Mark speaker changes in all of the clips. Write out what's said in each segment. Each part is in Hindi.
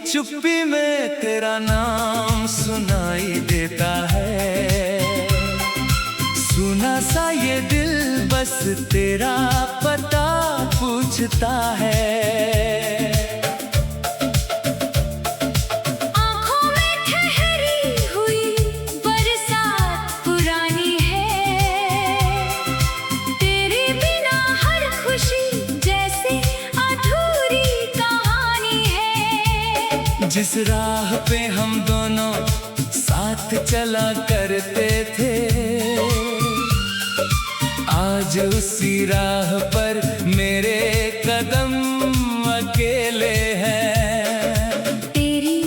Speaker 1: चुप्पी में तेरा नाम सुनाई देता है। सुना सा ये दिल बस तेरा पता पूछता है। जिस राह पे हम दोनों साथ चला करते थे, आज उसी राह पर मेरे कदम अकेले हैं।
Speaker 2: तेरी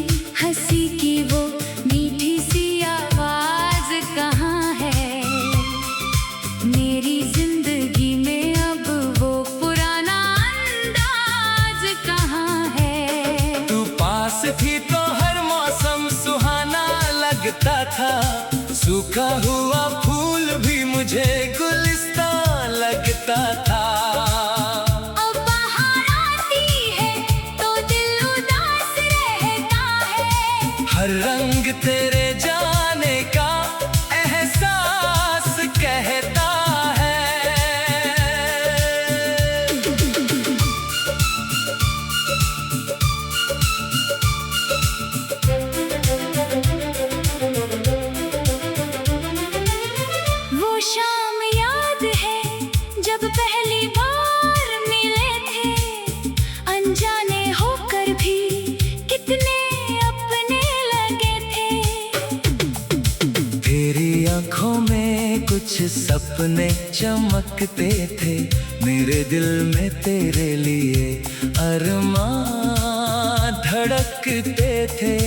Speaker 2: हंसी की वो मीठी सी आवाज कहाँ है? मेरी जिंदगी में अब वो पुराना अंदाज कहाँ है?
Speaker 1: तू पास थी तो हर मौसम सुहाना लगता था। सूखा हुआ फूल भी मुझे गुलिस्तान लगता था।
Speaker 2: अब बाहर आती है तो दिल उदास रहता है।
Speaker 1: हर रंग तेरे जाने का एहसास कहता है।
Speaker 2: वो शाम याद है जब पहली बार मिले थे। अनजाने होकर भी कितने अपने लगे थे।
Speaker 1: तेरी आंखों में कुछ सपने चमकते थे। मेरे दिल में तेरे लिए अरमां धड़कते थे।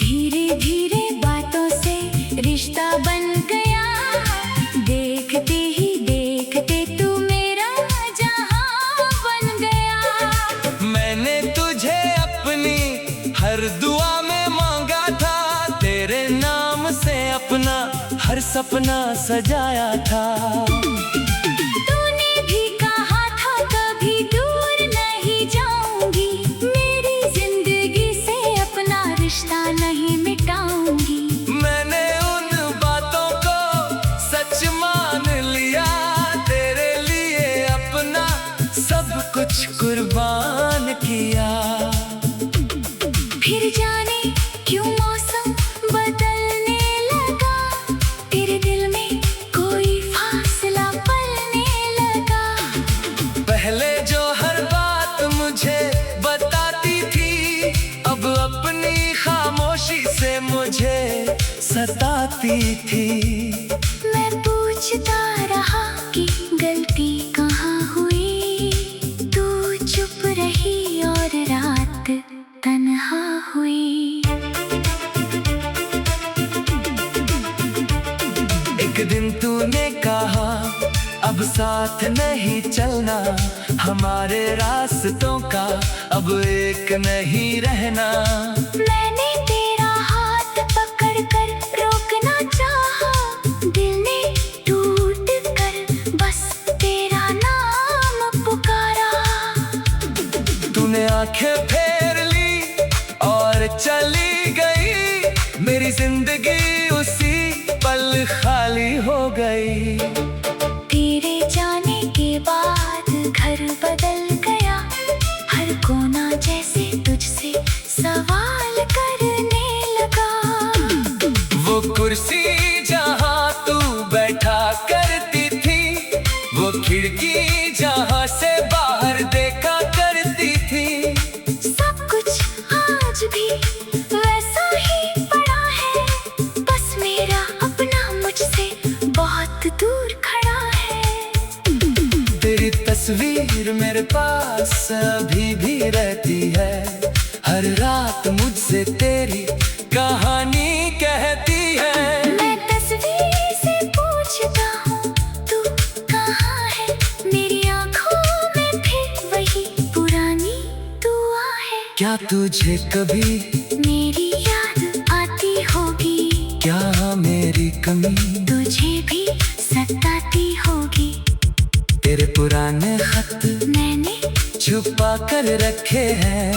Speaker 2: धीरे धीरे बातों से रिश्ता बन गया। देखते ही देखते तू मेरा जहां बन गया।
Speaker 1: मैंने तुझे अपनी हर दुआ में मांगा था। तेरे नाम से अपना हर सपना सजाया था।
Speaker 2: तूने भी कहा था कभी दूर नहीं जाऊंगी। मेरी जिंदगी से अपना रिश्ता नहीं मिटाऊंगी।
Speaker 1: मैंने उन बातों को सच मान लिया। तेरे लिए अपना सब कुछ कुर्बान किया।
Speaker 2: फिर जाने क्यों मौसम बदलने लगा। तेरे दिल में कोई फासला पलने लगा।
Speaker 1: पहले जो हर बात मुझे बताती थी, अब अपनी खामोशी से मुझे सताती थी।
Speaker 2: मैं पूछता रहा कि गलती कहाँ हुई। तू चुप रही और रात तन्हा हुई।
Speaker 1: एक दिन तूने कहा अब साथ नहीं चलना। हमारे रास्तों का अब एक नहीं रहना।
Speaker 2: मैंने तेरा हाथ पकड़ कर रोकना चाहा। दिल ने टूट कर बस तेरा नाम पुकारा।
Speaker 1: तूने आंखें फेर ली और चली गई। मेरी जिंदगी उसी पल खाली हो गई।
Speaker 2: तेरे जाने के बाद घर बदल गया। हर कोना जैसे तुझसे सवाल करने लगा।
Speaker 1: वो कुर्सी जहाँ तू बैठा करती थी, वो खिड़की जहाँ से बाहर देखा करती थी।
Speaker 2: सब कुछ आज भी वैसा ही पड़ा है। बस मेरा अपना मुझसे बहुत दूर खड़ा है।
Speaker 1: तेरी तस्वीर मेरे पास अभी भी रहती है। हर रात मुझसे तेरी कहानी कहती है।
Speaker 2: मैं तस्वीर से पूछता हूँ तू कहाँ है। मेरी आँखों में फिर वही पुरानी दुआ है।
Speaker 1: क्या तुझे कभी
Speaker 2: मेरी याद आती होगी।
Speaker 1: क्या मेरी कमी
Speaker 2: तुझे भी सताती होगी।
Speaker 1: तेरे पुराने खत
Speaker 2: मैंने
Speaker 1: छुपा कर रखे हैं।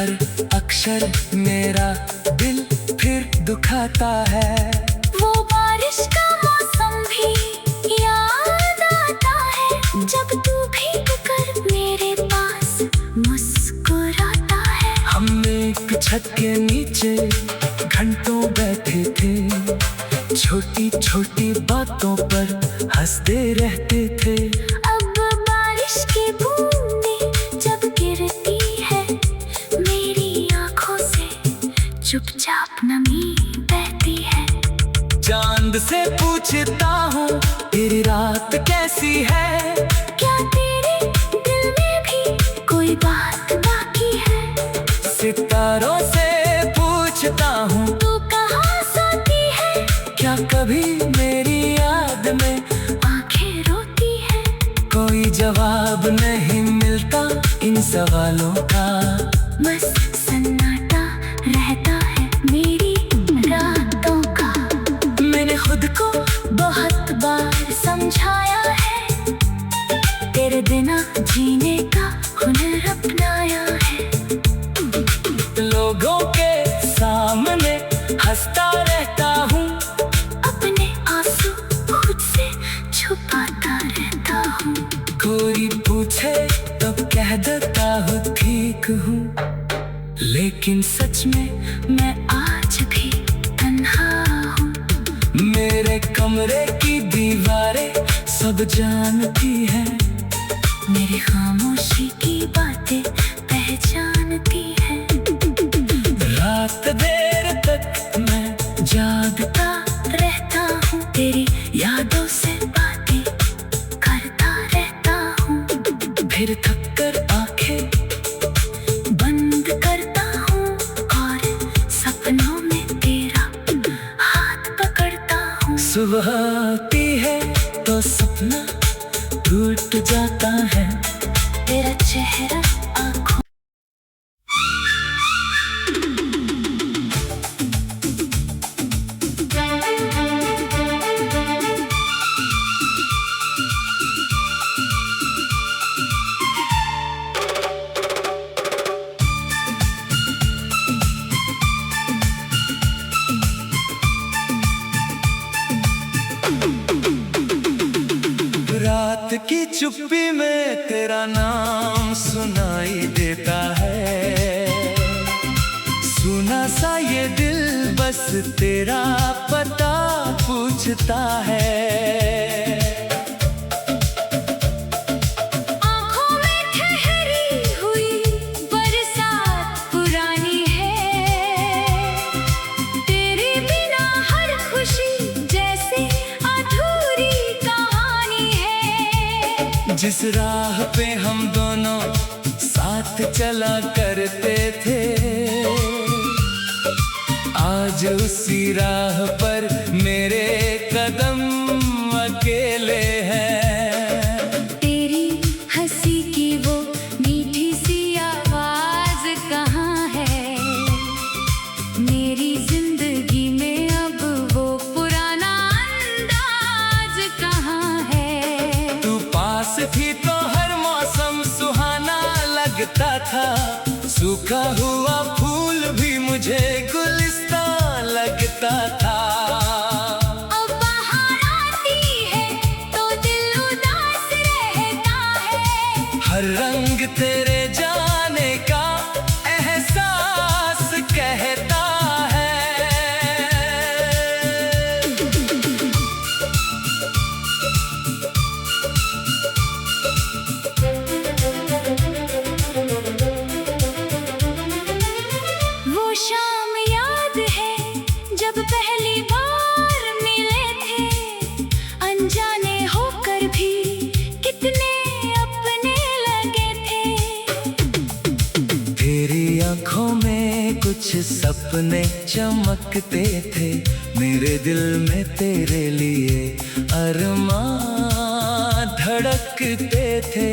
Speaker 1: हर अक्षर मेरा दिल फिर दुखाता है।
Speaker 2: वो बारिश का मौसम भी याद आता है, जब तू भीग कर मेरे पास मुस्कुराता है।
Speaker 1: हम एक छत के नीचे घंटों बैठे थे, छोटी छोटी बातों पर हंसते रहते थे।
Speaker 2: अब बारिश की बूंदें जब गिरती है, मेरी आंखों से चुपचाप नमी बहती है।
Speaker 1: चांद से पूछता हूँ तेरी रात कैसी है,
Speaker 2: क्या तेरे दिल में भी कोई बात बाकी है?
Speaker 1: सितारों से पूछता हूँ
Speaker 2: तू कहाँ सोती है,
Speaker 1: क्या कभी मेरी याद में
Speaker 2: आंखें रोती है?
Speaker 1: कोई जवाब नहीं मिलता इन सवालों का,
Speaker 2: बस सन्नाटा रहता है मेरी रातों का। मैंने खुद को बहुत बार समझाया है, तेरे बिना जीने का हुनर अपनाया है।
Speaker 1: लोगों के सामने हंसता रहता हूँ,
Speaker 2: अपने आंसू खुद से छुपाता रहता हूँ।
Speaker 1: कोई पूछे तो कह देता हूँ ठीक हूँ, लेकिन सच में मैं आज भी तन्हा हूँ। मेरे कमरे की दीवारें सब जानती है, मेरी खामोशी की बातें पहचानती है। रात देर तक मैं जागता रहता हूँ, तेरी यादों से बातें करता रहता हूँ। फिर थक कर आंखें बंद करता हूँ और सपनों में तेरा हाथ पकड़ता हूँ। सुबह आती है तो सपना टूट जाता है,
Speaker 2: तेरा चेहरा आँखों
Speaker 1: रात की चुप्पी में तेरा नाम सुनाई देता है। सुना सा ये दिल बस तेरा पता पूछता है।
Speaker 2: आँखों में ठहरी हुई बरसात पुरानी है, तेरे बिना हर खुशी जैसे अधूरी कहानी है।
Speaker 1: जिस राह पे हम दोनों साथ चला करते थे, आज उसी राह पर मेरे कदम अकेले हैं।
Speaker 2: तेरी हंसी की वो मीठी सी आवाज कहाँ है, मेरी जिंदगी में अब वो पुराना अंदाज कहाँ है।
Speaker 1: तू पास थी तो हर मौसम सुहाना लगता था, सूखा हुआ फूल भी मुझे गुलिस्तान लगता था।
Speaker 2: अब बाहर आती है तो दिल उदास रहता है,
Speaker 1: हर रंग तेरे जाने का एहसास कहता है।
Speaker 2: वो शाम याद है जब पहली बार मिले थे, अनजाने होकर भी कितने अपने लगे थे।
Speaker 1: तेरी आंखों में कुछ सपने चमकते थे, मेरे दिल में तेरे लिए अरमां धड़कते थे।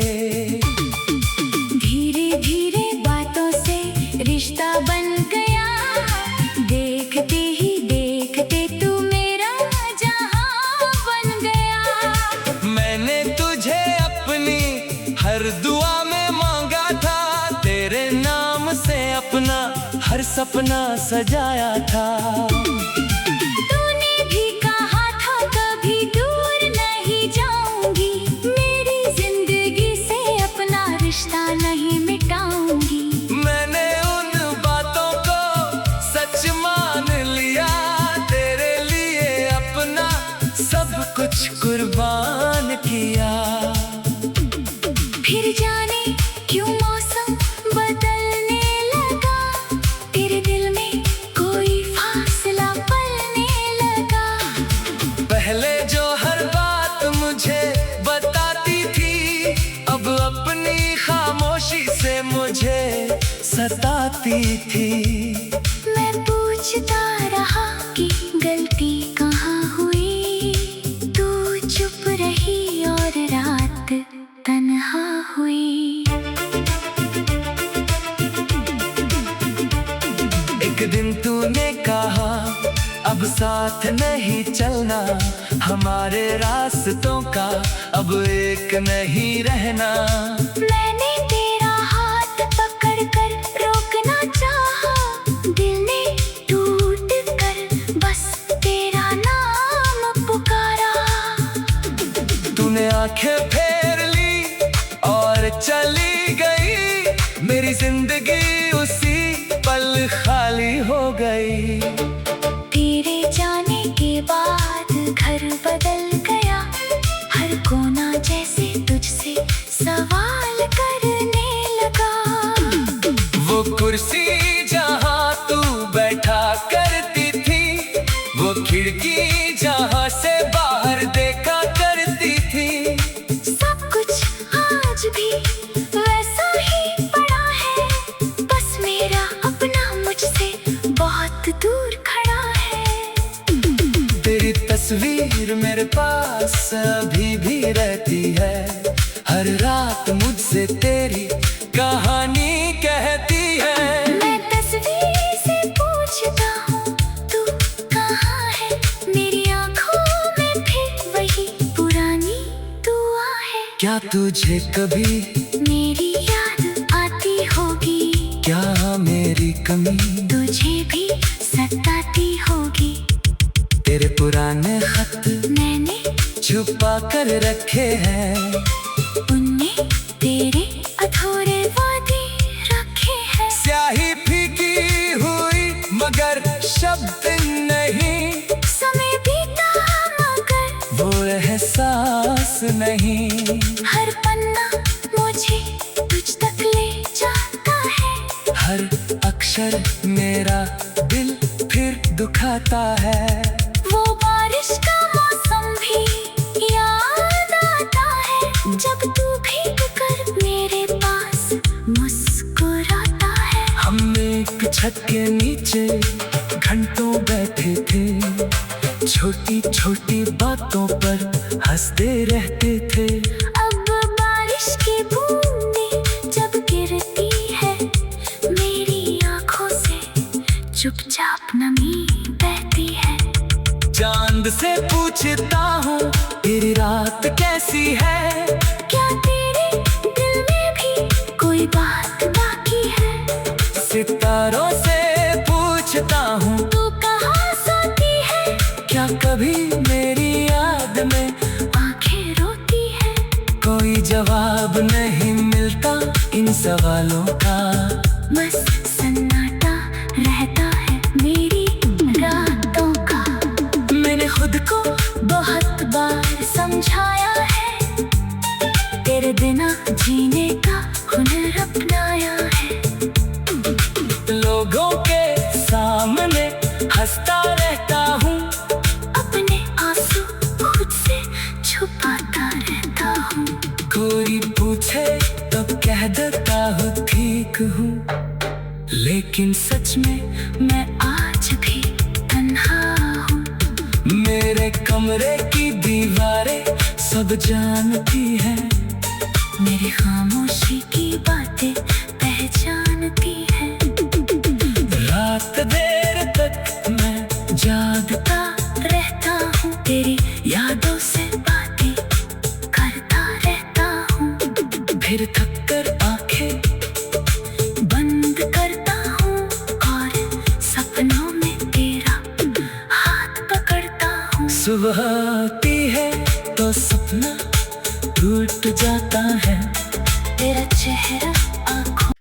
Speaker 2: धीरे धीरे बातों से रिश्ता बन गया, देखते ही देखते तू मेरा जहां बन गया।
Speaker 1: मैंने तुझे अपनी हर दुआ में मांगा था, तेरे नाम से अपना हर सपना सजाया था।
Speaker 2: तूने भी कहा था कभी दूर नहीं जाऊंगी, मेरी जिंदगी से अपना रिश्ता नहीं मिटाऊंगी।
Speaker 1: मैंने उन बातों को सच मान लिया, तेरे लिए अपना सब कुछ कुर्बान किया।
Speaker 2: फिर जाने क्यों मौसम बदलने लगा, तेरे दिल में कोई फासला पलने लगा।
Speaker 1: पहले जो हर बात मुझे बताती थी, अब अपनी खामोशी से मुझे सताती थी।
Speaker 2: मैं पूछता रहा कि गलती कहाँ हुई, तू चुप रही और रात तन्हा हुई।
Speaker 1: एक दिन तूने कहा अब साथ नहीं चलना, हमारे रास्तों का अब एक नहीं रहना।
Speaker 2: मैंने तेरा हाथ पकड़ कर रोकना चाहा, दिल ने टूट कर बस तेरा नाम पुकारा।
Speaker 1: तूने आंखें फेर ली और चली गई, मेरी जिंदगी उसी पल खाली हो गई।
Speaker 2: तेरे जाने के बाद घर बदल गया, हर कोना जैसे तुझसे सवाल करने लगा।
Speaker 1: वो कुर्सी जहाँ तू बैठा करती थी, वो खिड़की जहाँ से बाहर देखा करती थी,
Speaker 2: सब कुछ आज भी वैसा ही पड़ा है, बस मेरा अपना मुझसे बहुत दूर खड़ा है।
Speaker 1: तेरी तस्वीर मेरे पास अभी भी रहती है, हर रात मुझसे तेरी कहानी कहती है।
Speaker 2: मैं तस्वीर से पूछता हूँ तू कहाँ है, मेरी आँखों में फिर वही पुरानी दुआ है।
Speaker 1: क्या तुझे कभी
Speaker 2: मेरी याद आती होगी,
Speaker 1: क्या मेरी कमी
Speaker 2: तुझे भी सताती होगी।
Speaker 1: तेरे पुराने खत
Speaker 2: मैंने
Speaker 1: छुपा कर रखे हैं,
Speaker 2: उनमें तेरे अधूरे वादे रखे हैं।
Speaker 1: स्याही फीकी हुई मगर शब्द नहीं,
Speaker 2: समय बीता मगर
Speaker 1: वो एहसास नहीं।
Speaker 2: हर पन्ना मुझे तुझ तक ले जाता है,
Speaker 1: हर अक्षर मेरा दिल फिर दुखाता है।
Speaker 2: वो बारिश का मौसम भी याद आता है, जब तू भीग कर मेरे पास मुस्कुराता है।
Speaker 1: हम एक छत के नीचे घंटों बैठे थे, छोटी छोटी बातों पर हंसते रहते थे।
Speaker 2: अब बारिश की बूंदें जब गिरती है, मेरी आँखों से चुपचाप नमी बहती है।
Speaker 1: चांद से पूछता हूँ तेरी रात कैसी है,
Speaker 2: क्या तेरे दिल में भी कोई बात बाकी है।
Speaker 1: सितारों से पूछता हूँ
Speaker 2: तू कहाँ सोती है,
Speaker 1: क्या कभी मेरी याद में
Speaker 2: आंखें रोती है।
Speaker 1: कोई जवाब नहीं मिलता इन सवालों का,
Speaker 2: बस सन्नाटा रहता है मेरी रातों का।
Speaker 1: मैंने खुद को
Speaker 2: बहुत बार समझाया है, तेरे बिना जीने का हुनर अपनाया है।
Speaker 1: लोगों के सामने हंसता रहता हूँ,
Speaker 2: अपने आंसू खुद से छुपाता रहता हूँ।
Speaker 1: कोई पूछे तो कह देता हूँ ठीक हूँ, लेकिन सच में मैं आज भी तन्हा हूँ। मेरे कमरे की दीवारें सब जानती है,
Speaker 2: मेरी खामोशी की बातें पहचानती है।
Speaker 1: रात देर तक मैं
Speaker 2: जागता रहता हूँ, तेरी यादों से बातें करता रहता हूँ।
Speaker 1: फिर थक कर आंखें
Speaker 2: बंद कर
Speaker 1: सुबह आती है तो सपना टूट जाता है,
Speaker 2: तेरा चेहरा आँखों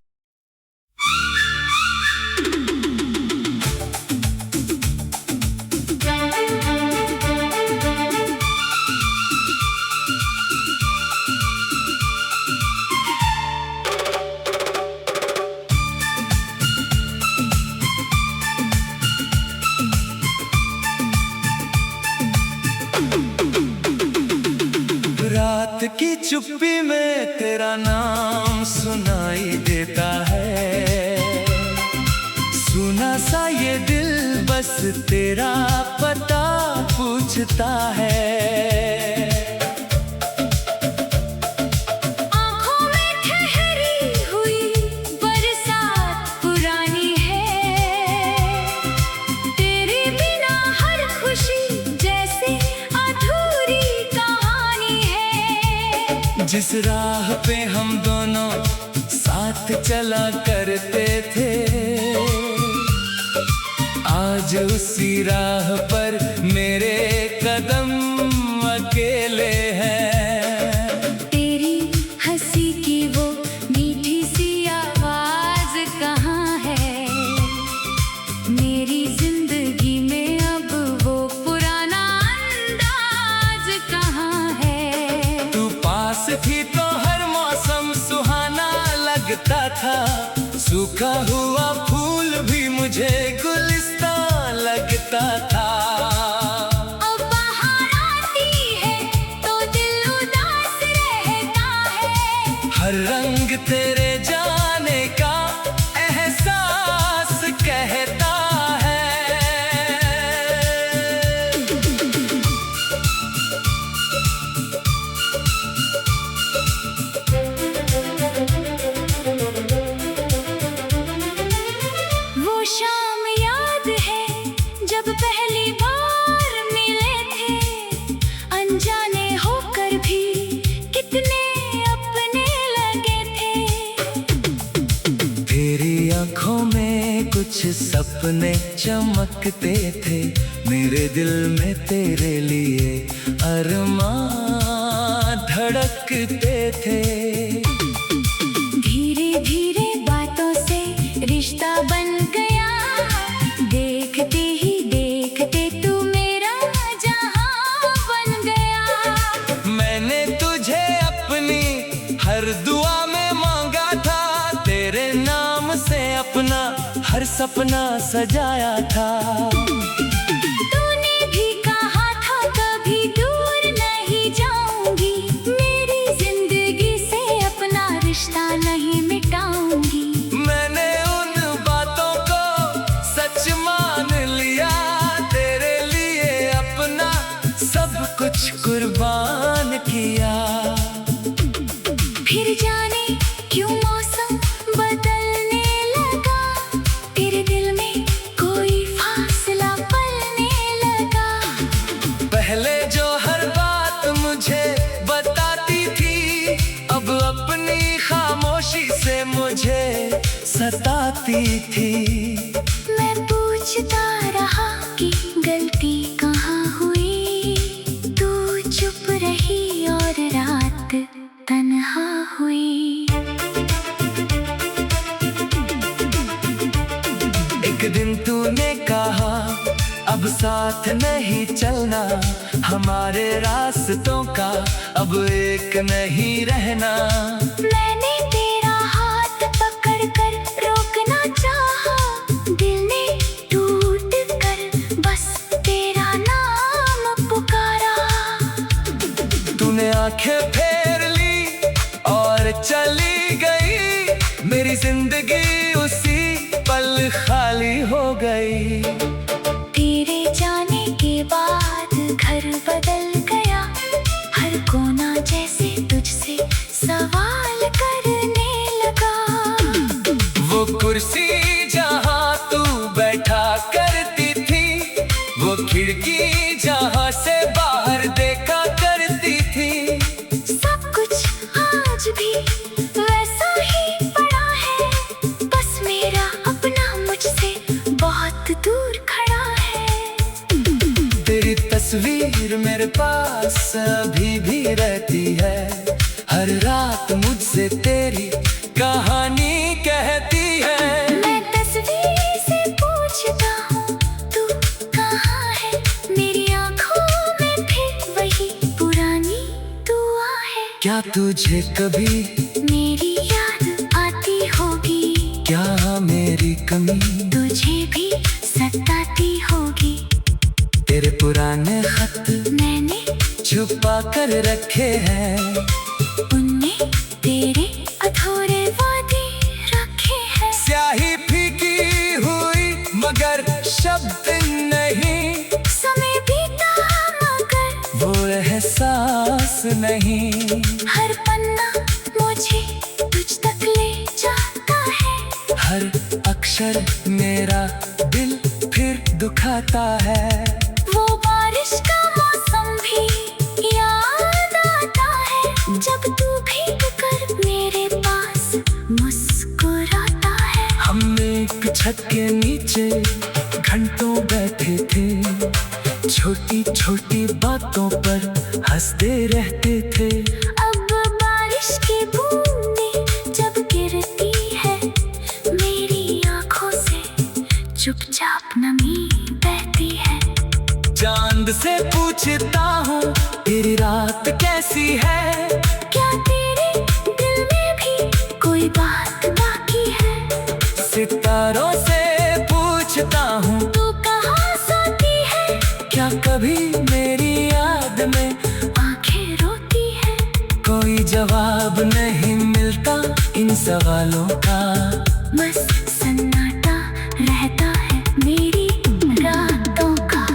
Speaker 1: रात की चुप्पी में तेरा नाम सुनाई देता है, सुना सा ये दिल बस तेरा पता पूछता है।
Speaker 2: आँखों में ठहरी हुई बरसात पुरानी है, तेरे बिना हर खुशी जैसे अधूरी कहानी है।
Speaker 1: जिस राह पे हम दोनों साथ चला करते थे, आज उसी राह पर मेरे कदम अकेले हैं।
Speaker 2: तेरी हंसी की वो मीठी सी आवाज कहाँ है, मेरी जिंदगी में अब वो पुराना अंदाज कहाँ है।
Speaker 1: तू पास थी तो हर मौसम सुहाना लगता था, सूखा हुआ फूल भी मुझे गुलिस्तान लगता था।
Speaker 2: अब बाहर आती है तो दिल उदास रहता है,
Speaker 1: हर रंग तेरे जाने का एहसास कहता है।
Speaker 2: वो शाम याद है जब पहली बार मिले थे, अनजाने होकर भी कितने अपने लगे थे।
Speaker 1: तेरी आंखों में कुछ सपने चमकते थे, मेरे दिल में तेरे लिए अरमां धड़कते थे।
Speaker 2: धीरे धीरे बातों से रिश्ता बन गया, देखते ही देखते तू मेरा जहां बन गया।
Speaker 1: मैंने तुझे अपनी हर दुआ में मांगा था, तेरे नाम से अपना हर सपना सजाया था।
Speaker 2: तूने भी कहा था कभी दूर नहीं जाऊंगी, मेरी जिंदगी से अपना रिश्ता नहीं मिटाऊंगी।
Speaker 1: मैंने उन बातों को सच मान लिया, तेरे लिए अपना सब कुछ कुर्बान किया।
Speaker 2: फिर जाने क्यों मौसम बदलने लगा, तेरे दिल में कोई फासला पलने लगा।
Speaker 1: पहले जो हर बात मुझे बताती थी, अब अपनी खामोशी से मुझे सताती थी।
Speaker 2: मैं पूछता रहा कि गलती कहाँ हुई, तू चुप रही और रात तन्हा हुई।
Speaker 1: एक दिन तूने कहा अब साथ नहीं चलना, हमारे रास्तों का अब एक नहीं रहना।
Speaker 2: मैंने तेरा हाथ पकड़ कर रोकना चाहा, दिल ने टूट कर बस तेरा नाम पुकारा।
Speaker 1: तूने आंखें फेर ली और चली गई, मेरी जिंदगी उसी पल खाली हो गई।
Speaker 2: तेरे जाने के बाद घर बदल गया, हर कोना जैसे तुझसे सवाल करने लगा।
Speaker 1: वो कुर्सी जहाँ तू बैठा करती थी, वो खिड़की जहाँ से बाहर देखा करती थी,
Speaker 2: सब कुछ आज भी वैसा ही पड़ा है, बस मेरा अपना मुझसे बहुत दूर खड़ा है।
Speaker 1: तेरी तस्वीर मेरे पास अभी भी रहती है। हर रात मुझसे तेरी कहानी कहती है।
Speaker 2: मैं तस्वीर से पूछता हूँ तू कहाँ है, मेरी आँखों में फिर वही पुरानी दुआ है।
Speaker 1: क्या तुझे कभी
Speaker 2: मेरी याद आती होगी,
Speaker 1: क्या मेरी कमी
Speaker 2: तुझे भी सताती होगी।
Speaker 1: तेरे पुराने खत
Speaker 2: मैंने
Speaker 1: छुपा कर रखे हैं,
Speaker 2: उनमें तेरे अधूरे वादे रखे हैं।
Speaker 1: स्याही फीकी हुई मगर शब्द नहीं,
Speaker 2: समय बीता मगर
Speaker 1: वो एहसास नहीं।
Speaker 2: हर पन्ना मुझे तुझ तक ले जाता है,
Speaker 1: हर अक्षर मेरा दिल फिर दुखाता है।
Speaker 2: वो बारिश का मौसम भी याद आता है, जब तू भीग कर मेरे पास मुस्कुराता है।
Speaker 1: हम एक छत के नीचे घंटों बैठे थे, छोटी छोटी बातों पर हंसते रहते थे।
Speaker 2: अब बारिश की बूंदें जब गिरती है, मेरी आँखों से चुपचाप नमी बहती है।
Speaker 1: चांद से पूछता हूँ तेरी रात कैसी है,
Speaker 2: क्या तेरे दिल में भी कोई बात बाकी है।
Speaker 1: सितारों से पूछता हूँ
Speaker 2: तू कहाँ सोती है,
Speaker 1: क्या कभी मेरी याद में
Speaker 2: आंखें रोती है।
Speaker 1: कोई जवाब नहीं मिलता इन सवालों का,
Speaker 2: बस सन्नाटा रहता है मेरी रातों का।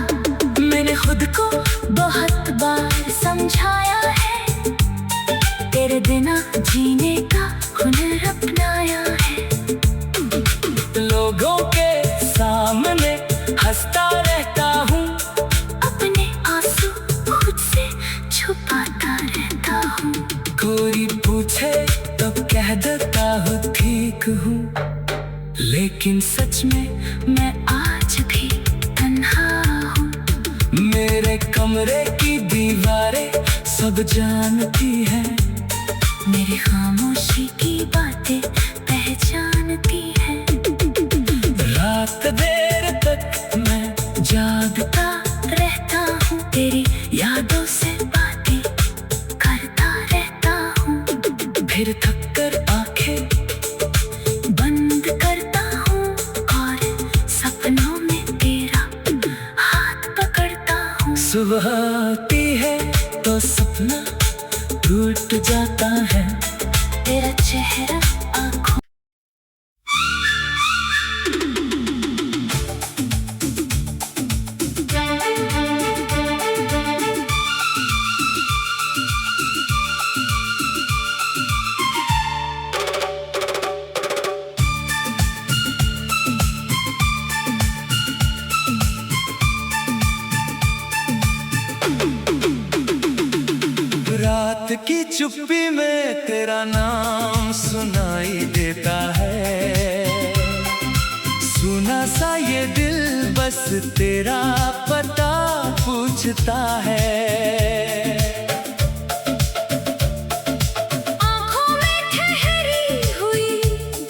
Speaker 1: मैंने खुद को
Speaker 2: बहुत बार समझाया है, तेरे बिना जीने का हुनर अपनाया है।
Speaker 1: लोगों के सामने हंसता रहता हूँ,
Speaker 2: अपने आंसू खुद से छुपाता रहता हूँ।
Speaker 1: कोई पूछे तो कह देता हूँ ठीक हूँ, लेकिन सच में मैं आज भी तन्हा हूँ। मेरे कमरे की दीवारें सब जानती है,
Speaker 2: मेरी खामोशी की बातें पहचानती है।
Speaker 1: रात देर तक मैं
Speaker 2: जागता रहता हूँ, तेरी यादों से बातें करता रहता हूँ।
Speaker 1: फिर थक कर आंखें
Speaker 2: बंद करता हूँ और सपनों में तेरा हाथ पकड़ता हूँ।
Speaker 1: सुबह आती है तो सपना टूट जाता है,
Speaker 2: तेरा चेहरा आँखों
Speaker 1: रात की चुप्पी में तेरा नाम सुनाई देता है। सुना सा ये दिल बस तेरा पता पूछता है।
Speaker 2: आँखों में ठहरी हुई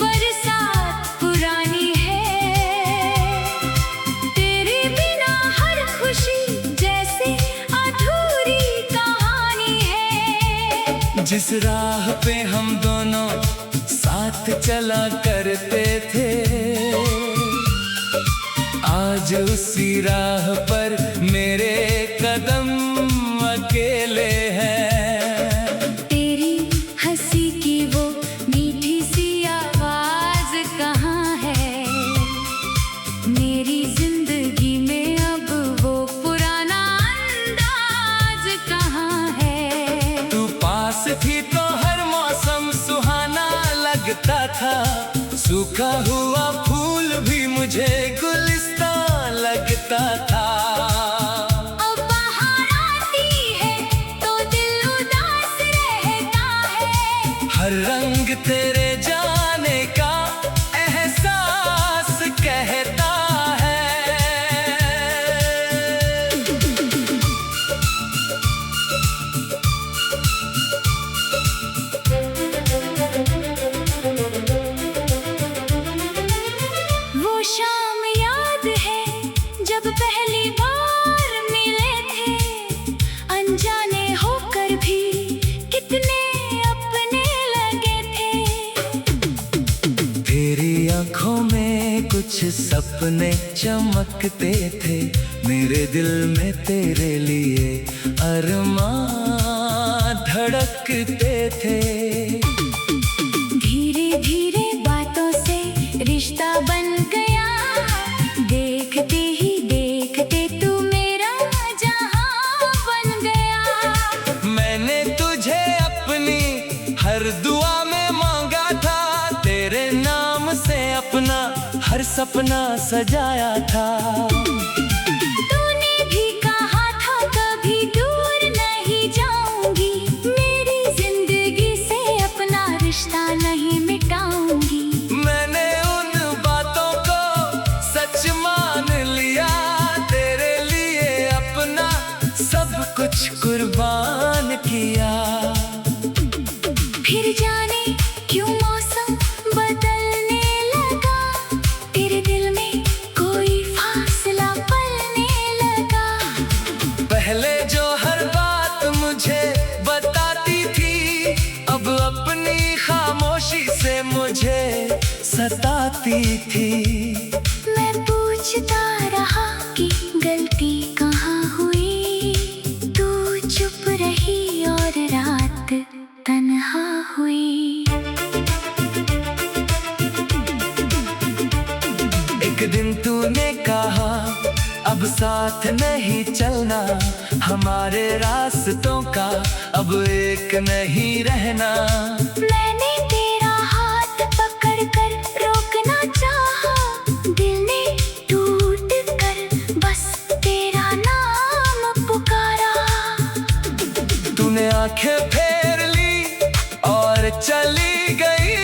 Speaker 2: बरसात पुरानी है, तेरे बिना हर खुशी जैसे अधूरी कहानी है।
Speaker 1: जिस राह पे हम दोनों साथ चला करते थे, आज उसी राह पर मेरे कदम अकेले हैं।
Speaker 2: तेरी हंसी की वो मीठी सी आवाज कहाँ है, मेरी जिंदगी में अब वो पुराना अंदाज कहाँ है।
Speaker 1: तू पास थी तो हर मौसम सुहाना लगता था, सूखा हुआ फूल भी मुझे गुलिस्तान लगता था।
Speaker 2: अब बाहर आती है तो दिल उदास रहता है,
Speaker 1: हर रंग तेरे जाने का एहसास कहता है।
Speaker 2: शाम याद है जब पहली बार मिले थे, अनजाने होकर भी कितने अपने लगे थे।
Speaker 1: तेरी आंखों में कुछ सपने चमकते थे, मेरे दिल में तेरे लिए अरमां धड़कते थे।
Speaker 2: धीरे धीरे बातों से रिश्ता बन गया, देखते ही देखते तू मेरा जहां बन गया।
Speaker 1: मैंने तुझे अपनी हर दुआ में मांगा था, तेरे नाम से अपना हर सपना सजाया था।
Speaker 2: तूने भी कहा था कभी दूर नहीं जाऊंगी, मेरी जिंदगी से अपना रिश्ता नहीं मिटाऊंगी।
Speaker 1: मैंने उन बातों को सच मान लिया, तेरे लिए अपना सब कुछ कुर्बान किया।
Speaker 2: फिर जाने क्यों मौसम बदलने लगा, तेरे दिल में कोई फासला पलने लगा।
Speaker 1: पहले जो हर बात मुझे बताती थी, अब अपनी खामोशी से मुझे सताती थी।
Speaker 2: मैं पूछता रहा कि गलती कहाँ हुई, तू चुप रही और रात तन्हा हुई।
Speaker 1: एक दिन तूने कहा अब साथ नहीं चलना, हमारे रास्तों का अब एक नहीं रहना।
Speaker 2: मैंने तेरा हाथ पकड़ कर रोकना चाहा, दिल ने टूट कर बस तेरा नाम पुकारा।
Speaker 1: तूने आंखें फेर ली और चली गई,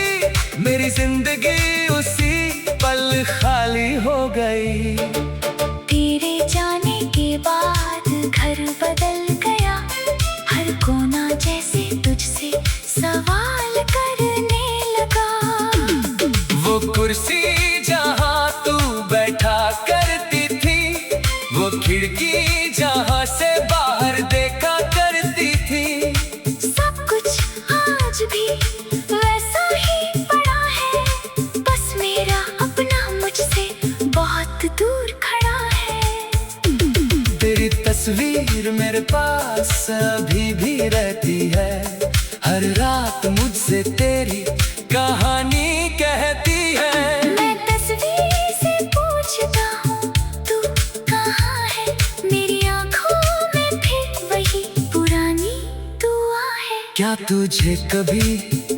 Speaker 1: मेरी जिंदगी उसी पल खाली हो गई।
Speaker 2: तेरे जाने के बाद घर बदल गया, हर कोना जैसे तुझसे सवाल करने लगा।
Speaker 1: वो कुर्सी जहाँ तू बैठा करती थी, वो खिड़की जहाँ से बाहर देखा करती थी।
Speaker 2: सब कुछ आज भी वैसा ही पड़ा है, बस मेरा अपना मुझसे बहुत दूर खड़ा है।
Speaker 1: तेरी तस्वीर मेरे पास अभी भी रहती है, हर रात मुझसे तेरी कहानी कहती है।
Speaker 2: मैं तस्वीर से पूछता हूँ तू कहाँ है, मेरी आँखों में फिर वही पुरानी दुआ है।
Speaker 1: क्या तुझे कभी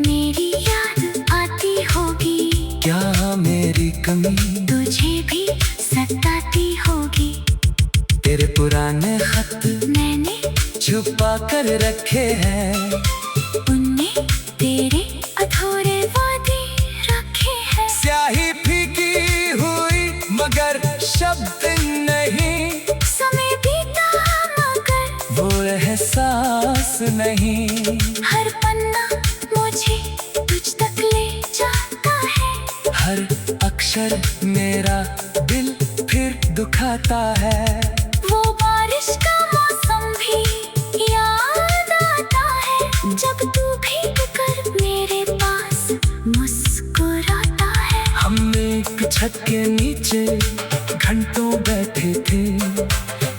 Speaker 2: मेरी याद आती होगी,
Speaker 1: क्या मेरी कमी
Speaker 2: तुझे भी सताती होगी।
Speaker 1: तेरे पुराने खत
Speaker 2: मैंने
Speaker 1: छुपा कर रखे हैं,
Speaker 2: उनमें तेरे अधूरे वादे रखे हैं।
Speaker 1: स्याही फीकी हुई मगर शब्द नहीं,
Speaker 2: समय बीता मगर
Speaker 1: वो एहसास नहीं।
Speaker 2: हर पन्ना मुझे तुझ तक ले जाता है,
Speaker 1: हर अक्षर मेरा दिल फिर दुखाता है।
Speaker 2: वो बारिश का मौसम भी याद आता है, जब तू भीग कर मेरे पास मुस्कुराता है।
Speaker 1: हम एक छत के नीचे घंटों बैठे थे,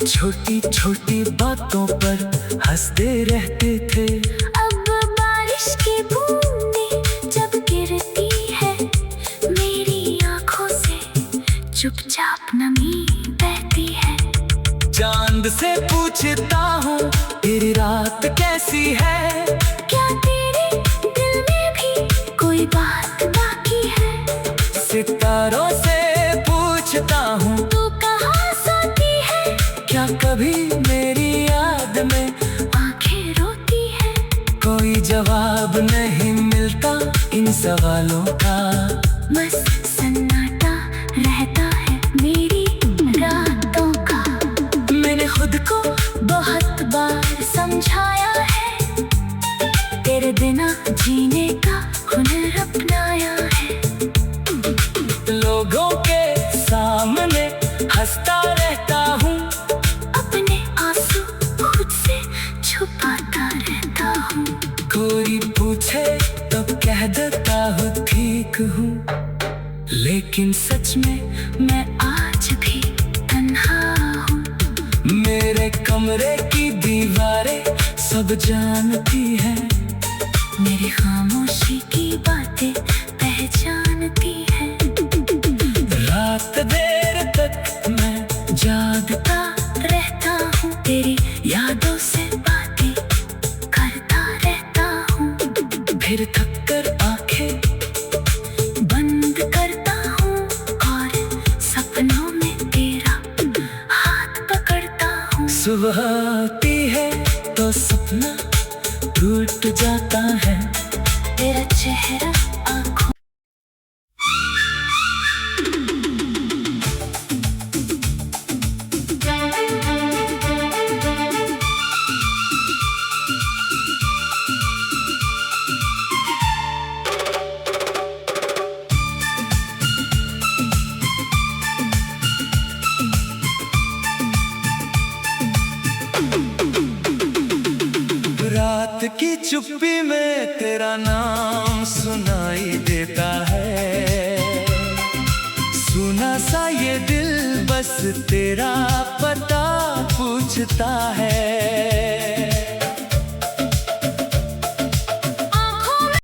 Speaker 1: छोटी छोटी बातों पर हंसते रहते थे।
Speaker 2: अब बारिश की बूंदें जब गिरती है, मेरी आँखों से चुपचाप नमी बहती है।
Speaker 1: चांद से पूछता हूँ तेरी रात कैसी है,
Speaker 2: क्या तेरे दिल में भी कोई बात बाकी है।
Speaker 1: सितारों से पूछता हूँ
Speaker 2: तू कहाँ सोती है,
Speaker 1: क्या कभी मेरी याद में
Speaker 2: आंखें रोती है।
Speaker 1: कोई जवाब नहीं मिलता इन सवालों का,
Speaker 2: बस सन्नाटा रहता है मेरी रातों का।
Speaker 1: मैंने खुद को
Speaker 2: बहुत बार समझाया है, तेरे बिना जीने का हुनर अपनाया है।
Speaker 1: लोगों के सामने हंसता रहता हूँ,
Speaker 2: अपने आंसू खुद से छुपाता रहता हूँ।
Speaker 1: कोई पूछे तो कह देता हूँ ठीक हूँ, लेकिन सच में मैं आज भी तन्हा हूँ। मेरे कमरे की दीवारें सब जानती है,
Speaker 2: मेरी खामोशी की बातें पहचानती है।
Speaker 1: रात देर तक मैं
Speaker 2: जागता रहता हूँ, तेरी यादों से बातें करता रहता हूँ।
Speaker 1: फिर थक कर आंखें
Speaker 2: बंद करता हूँ और सपनों में तेरा हाथ पकड़ता हूँ।
Speaker 1: सुबह आती है तो सपना टूट जाता है,
Speaker 2: तेरा चेहरा आँखों
Speaker 1: रात की चुप्पी में तेरा नाम सुनाई देता है। सुना सा ये दिल बस तेरा पता पूछता है।